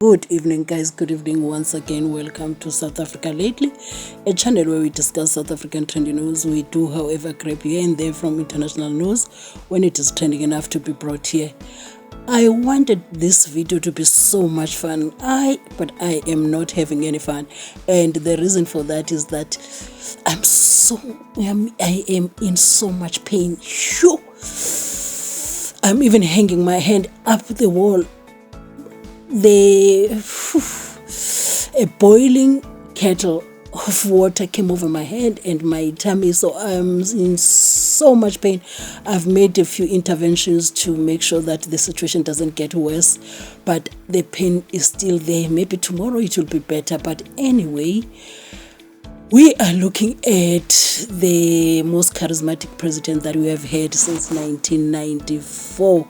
Good evening, guys. Good evening once again. Welcome to South Africa Lately, a channel where we discuss South African trending news. We do, however, grab here and there from international news when it is trending enough to be brought here. I wanted this video to be so much fun, but I am not having any fun, and the reason for that is that I am in so much pain. Shoo! I'm even hanging my hand up the wall. A boiling kettle of water came over my head and my tummy, so I'm in so much pain. I've made a few interventions to make sure that the situation doesn't get worse, but the pain is still there. Maybe tomorrow it will be better, but anyway, we are looking at the most charismatic president that we have had since 1994.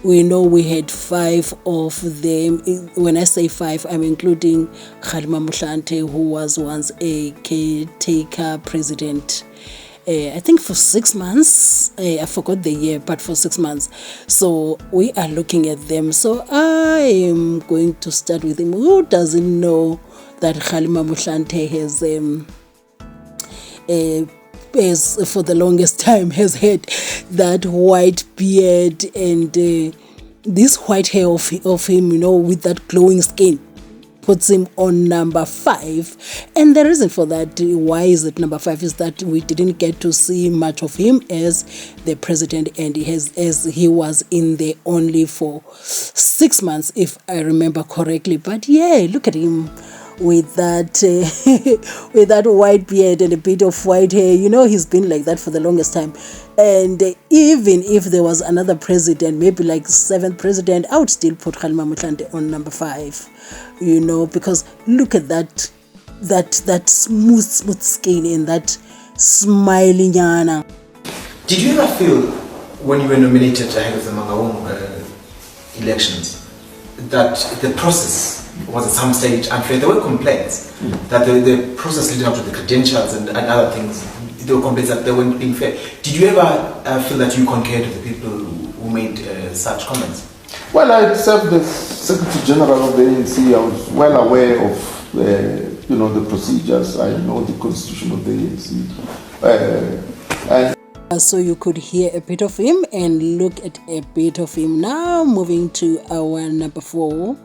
We know we had 5 of them. When I say 5, I'm including MOTLANTE, who was once a caretaker president. I think for 6 months. I forgot the year, but for 6 months. So we are looking at them. So I am going to start with him. Who doesn't know that MOTLANTE has for the longest time has had that white beard and this white hair of him, with that glowing skin, puts him on number 5. And the reason for that, why is it number 5, is that we didn't get to see much of him as the president, and as he was in there only for 6 months, if I remember correctly. But yeah, look at him with that with that white beard and a bit of white hair. He's been like that for the longest time. And even if there was another president, maybe like 7th president, I would still put MOTLANTE on number 5, because look at that smooth skin and that smiling yana. Did you ever feel when you were nominated ahead of the Mangaung elections that the process was at some stage unfair? There were complaints that the process leading up to the credentials and other things, there were complaints that they weren't being fair. Did you ever feel that you concurred with the people who made such comments? Well, I served as Secretary General of the ANC. I was well aware of the procedures. I know the constitution of the ANC. So you could hear a bit of him and look at a bit of him. Now moving to our number 4.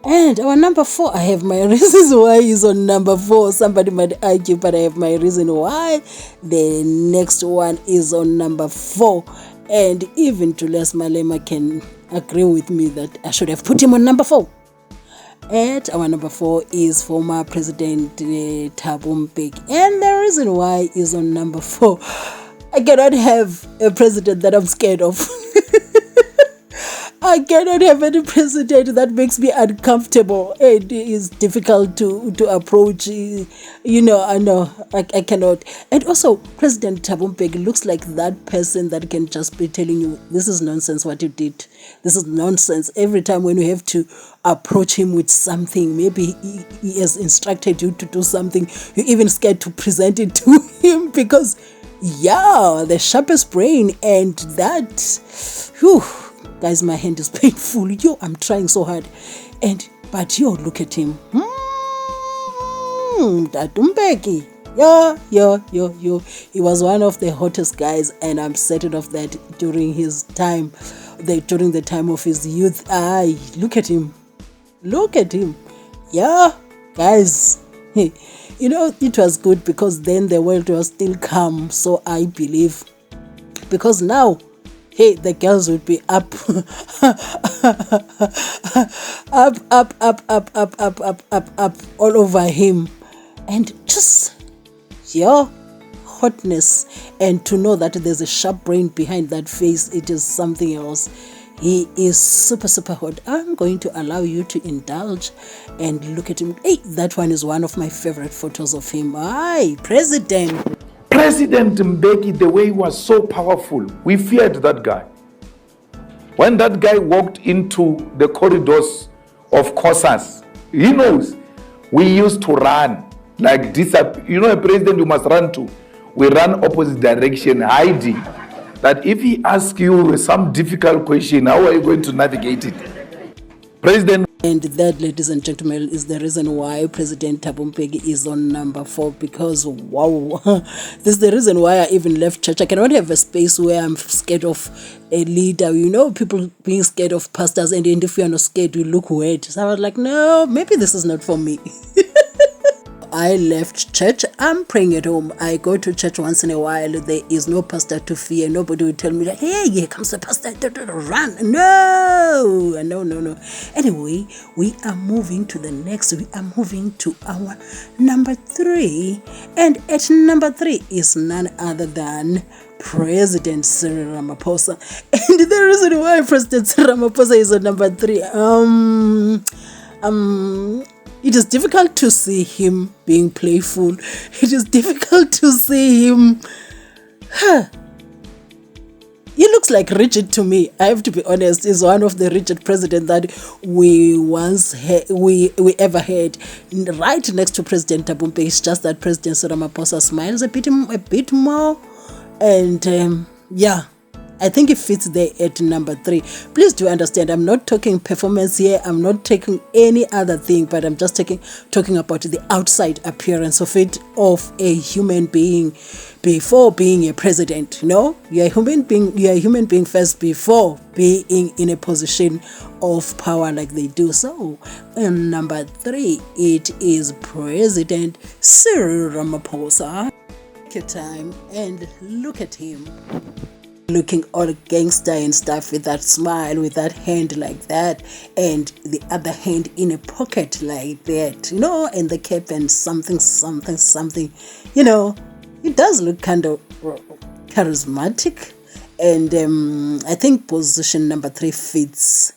And our number 4, I have my reasons why he's on number 4. Somebody might argue, but I have my reason why the next one is on number 4. And even Julius Malema can agree with me that I should have put him on number 4. At our number 4 is former President Thabo Mbeki. And the reason why he's on number 4, I cannot have a president that I'm scared of. I cannot have any president that makes me uncomfortable. It is difficult to approach. I know I cannot. And also, President Thabo Mbeki looks like that person that can just be telling you, this is nonsense what you did. This is nonsense. Every time when you have to approach him with something, maybe he has instructed you to do something, you're even scared to present it to him because, the sharpest brain and that, guys, my hand is painful. I'm trying so hard. But look at him. Mbeki. He was one of the hottest guys, and I'm certain of that during his time, during the time of his youth. Look at him. Look at him. Guys. It was good because then the world was still calm. So I believe, because now, the girls would be up, up, all over him. And just, hotness. And to know that there's a sharp brain behind that face, it is something else. He is super, super hot. I'm going to allow you to indulge and look at him. That one is one of my favorite photos of him. President Mbeki, the way he was so powerful, we feared that guy. When that guy walked into the corridors of Kosas, he knows, we used to run like this. A president you must run to. We run opposite direction, hiding. That if he asks you some difficult question, how are you going to navigate it? President And that, ladies and gentlemen, is the reason why President Thabo Mbeki is on number 4, because wow, this is the reason why I even left church. I cannot have a space where I'm scared of a leader. You know, people being scared of pastors, and if you're not scared, you look weird. So I was like, no, maybe this is not for me. I left church. I'm praying at home. I go to church once in a while. There is no pastor to fear. Nobody will tell me that, hey, here comes the pastor. Run. No. Anyway, we are moving to the next. We are moving to our number 3. And at number 3 is none other than President Cyril Ramaphosa. And the reason why President Cyril Ramaphosa is on number 3, it is difficult to see him being playful. It is difficult to see him. He looks like Richard to me. I have to be honest. He's one of the Richard presidents that we we ever had. Right next to President Thabo Mbeki. It's just that President Cyril Ramaphosa smiles a bit more, and yeah. I think it fits there at number 3. Please do understand, I'm not talking performance here. I'm not taking any other thing, but I'm just talking about the outside appearance of it, of a human being before being a president. You know, you're a human being. You're a human being first before being in a position of power like they do. So, number 3, it is President Cyril Ramaphosa. Take your time and look at him. Looking all gangster and stuff, with that smile, with that hand like that, and the other hand in a pocket like that, you know, and the cap and something, you know, it does look kind of charismatic. And I think position number 3 fits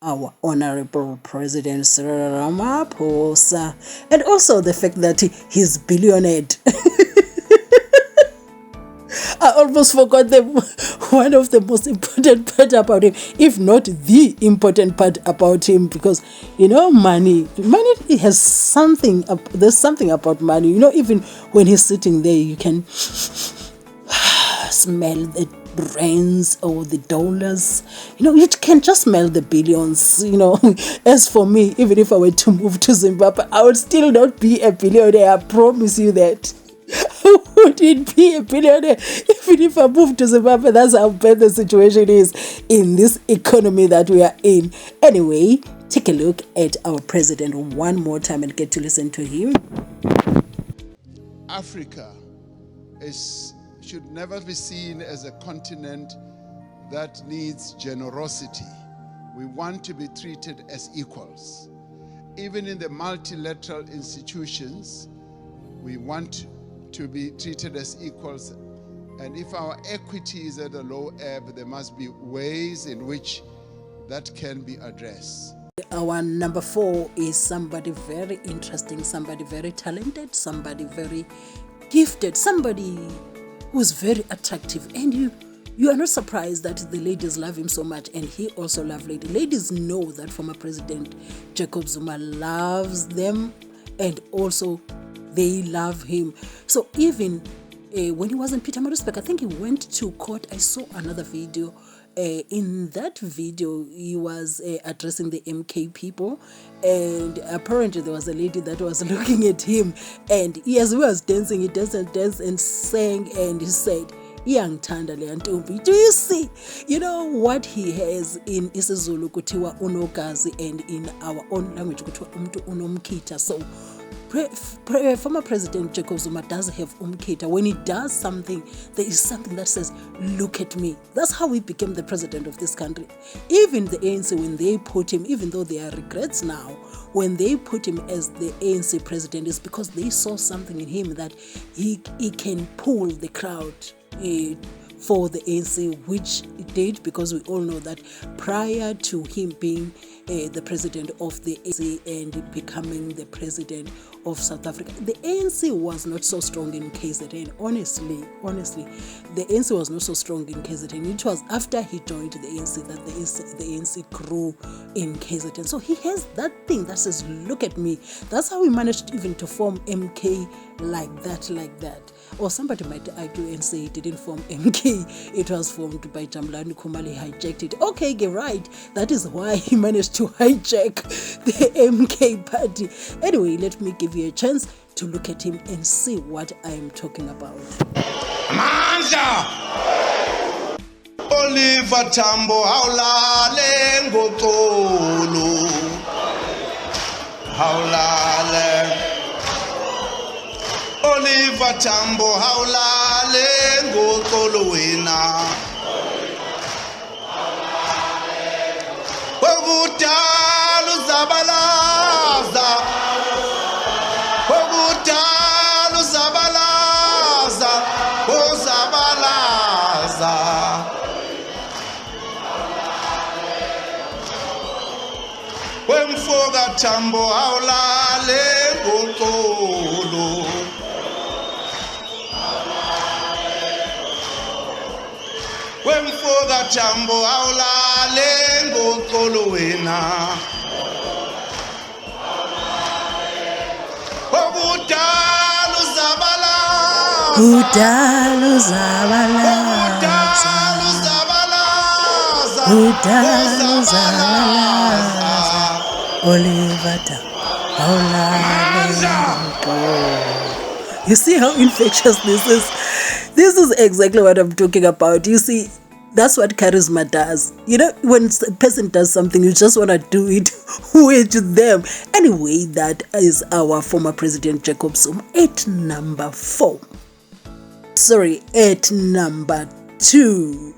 our honorable President Cyril Ramaphosa, and also the fact that he's billionaire. I almost forgot one of the most important part about him, if not the important part about him, because, you know, money has something. There's something about money. You know, even when he's sitting there, you can smell the rands or the dollars. You know, you can just smell the billions. You know, as for me, even if I were to move to Zimbabwe, I would still not be a billionaire. I promise you that. Wouldn't be a billionaire even if I moved to Zimbabwe. That's how bad the situation is in this economy that we are in. Anyway, take a look at our president one more time and get to listen to him. Africa should never be seen as a continent that needs generosity. We want to be treated as equals. Even in the multilateral institutions, we want to be treated as equals, and if our equity is at a low ebb, there must be ways in which that can be addressed. Our number 4 is somebody very interesting, somebody very talented, somebody very gifted, somebody who's very attractive, and you are not surprised that the ladies love him so much, and he also loves ladies. Ladies know that former President Jacob Zuma loves them, and also they love him. So even when he was in Pietermaritzburg, I think he went to court. I saw another video. In that video, he was addressing the MK people, and apparently there was a lady that was looking at him, and as he was dancing, he danced and sang, and he said, do you see, you know, what he has in isiZulu kuthiwa unogazi, and in our own language kuthiwa umntu unomkhitha. So former President Jacob Zuma does have umkhitha. When he does something, there is something that says, look at me. That's how he became the president of this country. Even the ANC, when they put him, even though there are regrets now, when they put him as the ANC president, is because they saw something in him that he can pull the crowd for the ANC, which it did, because we all know that prior to him being the president of the ANC and becoming the president of South Africa. The ANC was not so strong in KZN. Honestly, the ANC was not so strong in KZN. It was after he joined the ANC that the ANC grew in KZN. So he has that thing that says, look at me. That's how we managed even to form MK like that. Or somebody might argue and say it didn't form MK. It was formed by Jamlani Kumali, hijacked it. Okay, you're right. That is why he managed to hijack the MK party. Anyway, let me give you a chance to look at him and see what I am talking about. Manja! Oliver Tambo haulale ngotolo. Haulale. Oliver Tambo haulale ngotolo wena. Obutalu zabalaza. Obutalu zabalaza. Zabalaza. Wemfoga Tambo haulale ngotolo. Wemfoga Tambo haulale ngotolo wena. Obutalu zabalaza. Udalo zabalaza. Udalo zabalaza. Oliver Tambo. You see how infectious this is? This is exactly what I'm talking about. You see, that's what charisma does. You know, when a person does something, you just want to do it with them. Anyway, that is our former president, Jacob Zuma, at number 4. Sorry, at number 2.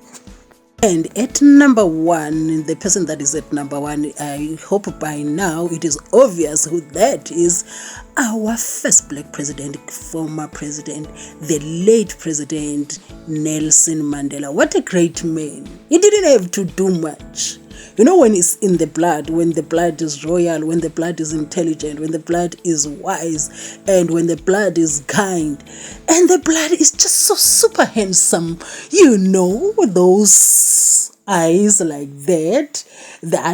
And at number 1, the person that is at number 1, I hope by now it is obvious who that is. Our first black president, former president, the late president, Nelson Mandela. What a great man. He didn't have to do much. You know, when it's in the blood, when the blood is royal, when the blood is intelligent, when the blood is wise, and when the blood is kind, and the blood is just so super handsome, you know, those eyes like that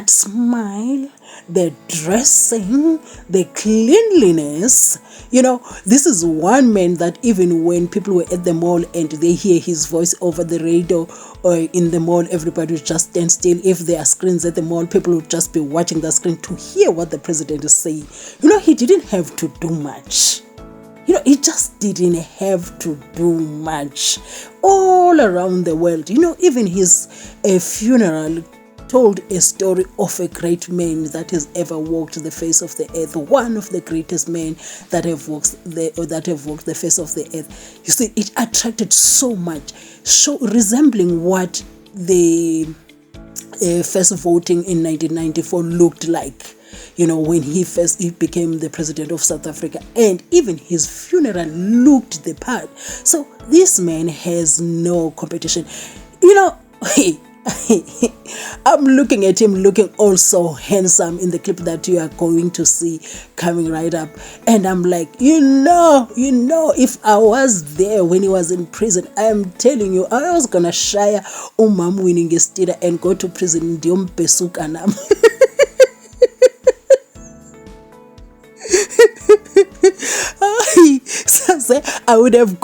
smile, the dressing, the cleanliness. You know, this is one man that even when people were at the mall and they hear his voice over the radio or in the mall, everybody would just stand still. If there are screens at the mall, people would just be watching the screen to hear what the president is saying. You know, he didn't have to do much. You know, he just didn't have to do much. All around the world, you know, even his funeral told a story of a great man that has ever walked the face of the earth, one of the greatest men that have walked the face of the earth. You see, it attracted so much, resembling what the first voting in 1994 looked like. You know, when he became the president of South Africa, and even his funeral looked the part. So this man has no competition. You know, I'm looking at him looking also handsome in the clip that you are going to see coming right up, and I'm like, you know, if I was there when he was in prison, I am telling you, I was gonna shire umam winning a stealer and go to prison. I would have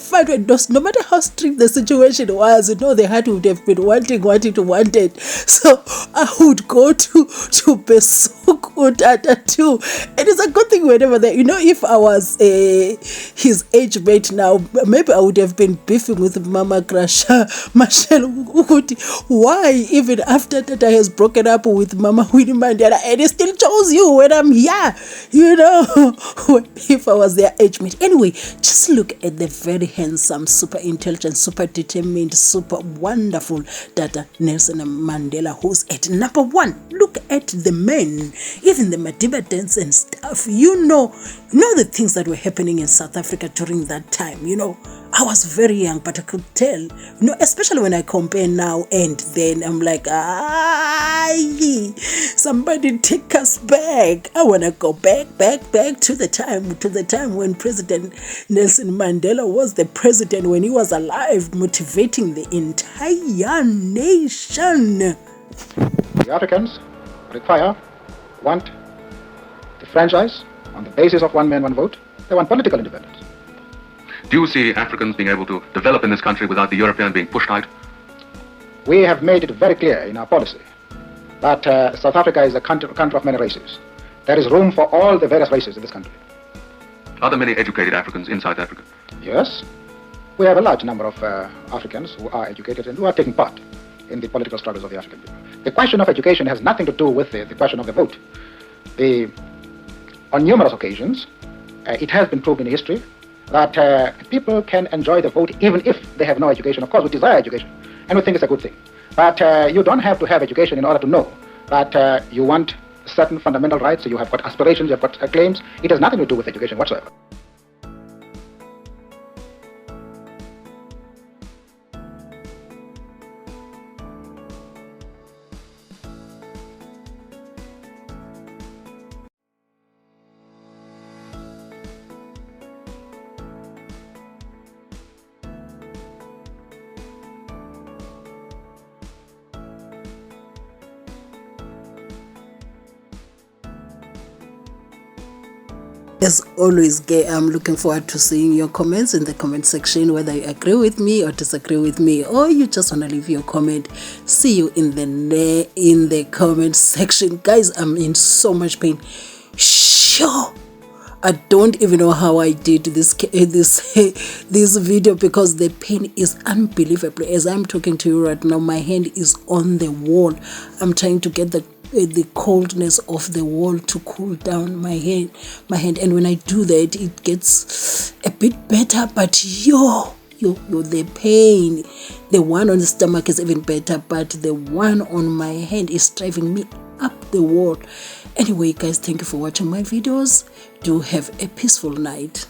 found those, no matter how strict the situation was, you know, the heart would have been wanted. So I would go to Besuk Utata too. And it's a good thing whenever that, you know, if I was his age mate now, maybe I would have been beefing with Mama Krasha Marshall. Why, even after Tata has broken up with Mama Winnie Mandela, and he still chose you when I'm here, you know, if I was their age mate. Anyway, just look at the very handsome, super intelligent, super determined, super wonderful Dada Nelson Mandela, who's at number 1. Look at the men, even the Madiba dance and stuff. You know the things that were happening in South Africa during that time. I was very young, but I could tell, especially when I compare now and then, I'm like, somebody take us back. I want to go back to the time when President Nelson Mandela was the president, when he was alive, motivating the entire nation. The Africans want the franchise on the basis of one man, one vote. They want political independence. Do you see Africans being able to develop in this country without the European being pushed out? We have made it very clear in our policy that South Africa is a country of many races. There is room for all the various races in this country. Are there many educated Africans in South Africa? Yes. We have a large number of Africans who are educated and who are taking part in the political struggles of the African people. The question of education has nothing to do with the question of the vote. On numerous occasions, it has been proved in history that people can enjoy the vote even if they have no education. Of course, we desire education, and we think it's a good thing. But you don't have to have education in order to know that you want certain fundamental rights, so you have got aspirations, you have got claims. It has nothing to do with education whatsoever. As always, I'm looking forward to seeing your comments in the comment section, whether you agree with me or disagree with me, or you just want to leave your comment. See you in the comment section. Guys, I'm in so much pain. Sure, I don't even know how I did this video, because the pain is unbelievable. As I'm talking to you right now, my hand is on the wall. I'm trying to get the coldness of the wall to cool down my hand, and when I do that, it gets a bit better. But the pain, the one on the stomach is even better, but the one on my hand is driving me up the wall. Anyway, guys, thank you for watching my videos. Do have a peaceful night.